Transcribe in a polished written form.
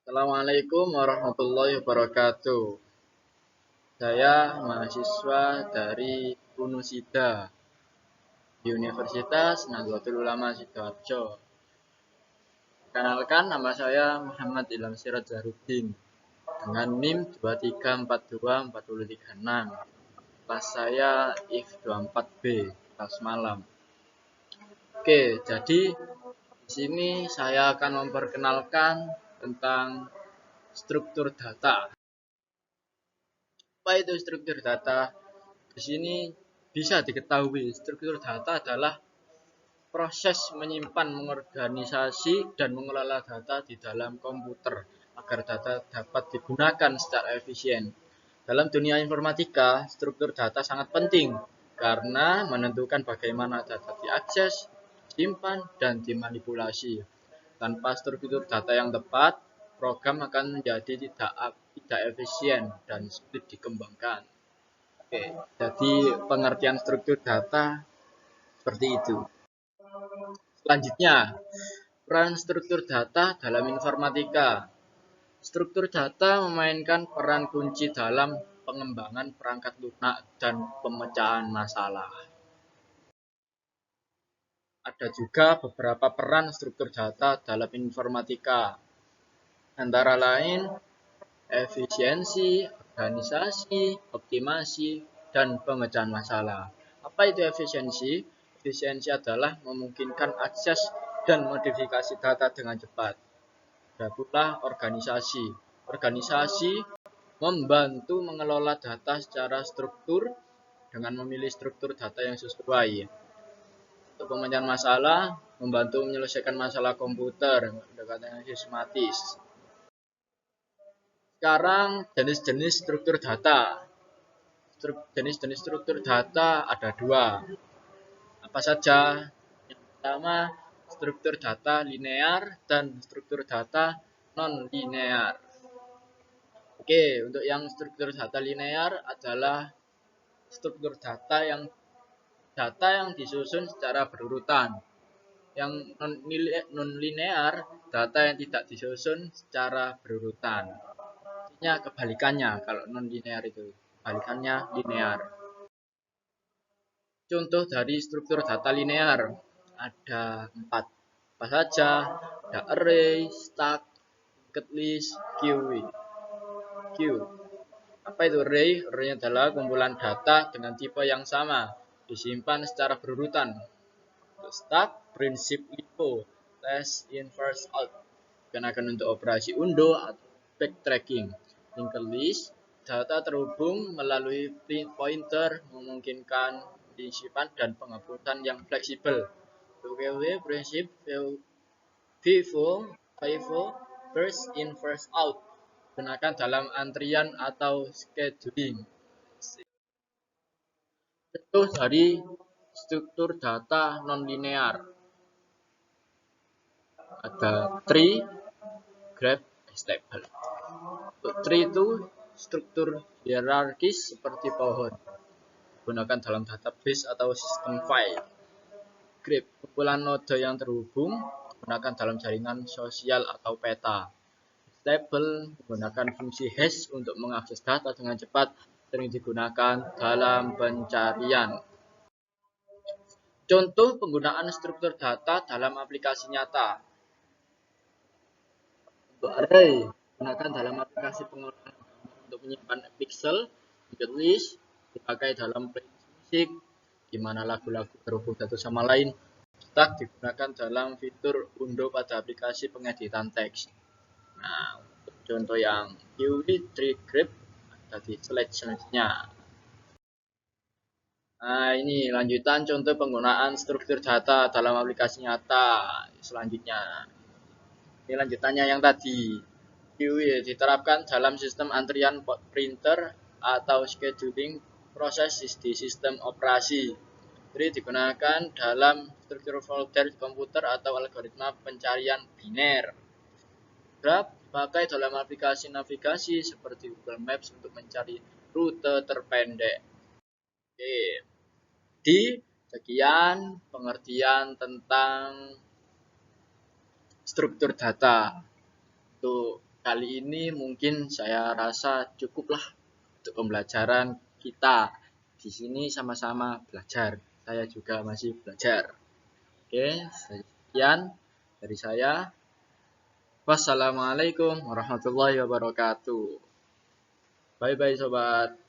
Assalamualaikum warahmatullahi wabarakatuh. Saya mahasiswa dari Unusida di Universitas Nahdlatul Ulama Sidoarjo. Kenalkan, nama saya Muhammad Ilham Siraj Zahruddin dengan NIM 23424036. Kelas saya IF 24B, kelas malam. Oke, jadi di sini saya akan memperkenalkan tentang struktur data. Apa itu struktur data? Di sini bisa diketahui struktur data adalah proses menyimpan, mengorganisasi, dan mengelola data di dalam komputer agar data dapat digunakan secara efisien. Dalam dunia informatika, struktur data sangat penting karena menentukan bagaimana data diakses, disimpan, dan dimanipulasi. Tanpa struktur data yang tepat, program akan menjadi tidak efisien dan sulit dikembangkan. Oke, jadi pengertian struktur data seperti itu. Selanjutnya, peran struktur data dalam informatika. Struktur data memainkan peran kunci dalam pengembangan perangkat lunak dan pemecahan masalah. Ada juga beberapa peran struktur data dalam informatika, antara lain efisiensi, organisasi, optimasi, dan pemecahan masalah. Apa itu efisiensi? Efisiensi adalah memungkinkan akses dan modifikasi data dengan cepat. Ada pula organisasi. Organisasi membantu mengelola data secara struktur dengan memilih struktur data yang sesuai. Untuk pemecahan masalah, membantu menyelesaikan masalah komputer pendekatan sistematis. Sekarang jenis-jenis struktur data. Jenis-jenis struktur data ada dua. Apa saja? Yang pertama, struktur data linear dan struktur data non-linear. Oke, untuk yang struktur data linear adalah struktur data yang disusun secara berurutan. Yang non-linear, data yang tidak disusun secara berurutan. Artinya kebalikannya kalau non-linear itu. Kebalikannya linear. Contoh dari struktur data linear ada 4. Apa saja? Ada array, stack, linked list, queue. Apa itu array? Array adalah kumpulan data dengan tipe yang sama, disimpan secara berurutan. Stack, prinsip LIFO, last in first out, digunakan untuk operasi undo atau backtracking. Linked list, data terhubung melalui pointer memungkinkan penyimpan dan penghapusan yang fleksibel. WW prinsip FIFO, first in first out, digunakan dalam antrian atau scheduling. Contoh dari struktur data non-linear ada tree, graph, stable. Untuk tree itu struktur hierarkis seperti pohon, digunakan dalam database atau sistem file. Graph, kumpulan node yang terhubung, digunakan dalam jaringan sosial atau peta. Stable menggunakan fungsi hash untuk mengakses data dengan cepat, sering digunakan dalam pencarian. Contoh penggunaan struktur data dalam aplikasi nyata. Untuk array, digunakan dalam aplikasi pengolahan untuk menyimpan pixel, linked list, dipakai dalam playlist musik, di mana lagu-lagu terhubung satu sama lain. Stack digunakan dalam fitur undo pada aplikasi pengeditan teks. Nah, untuk contoh yang QE, tree, graph ada di slide selanjutnya. Nah, ini lanjutan contoh penggunaan struktur data dalam aplikasi nyata. Selanjutnya, ini lanjutannya yang tadi. QE diterapkan dalam sistem antrian printer atau scheduling proses di sistem operasi. Tree digunakan dalam struktur folder komputer atau algoritma pencarian biner. Graph dipakai dalam aplikasi navigasi seperti Google Maps untuk mencari rute terpendek. Oke. Di sekian pengertian tentang struktur data. Untuk kali ini mungkin saya rasa cukuplah untuk pembelajaran kita. Di sini sama-sama belajar. Saya juga masih belajar. Oke, sekian dari saya. Wassalamualaikum warahmatullahi wabarakatuh. Bye bye sobat.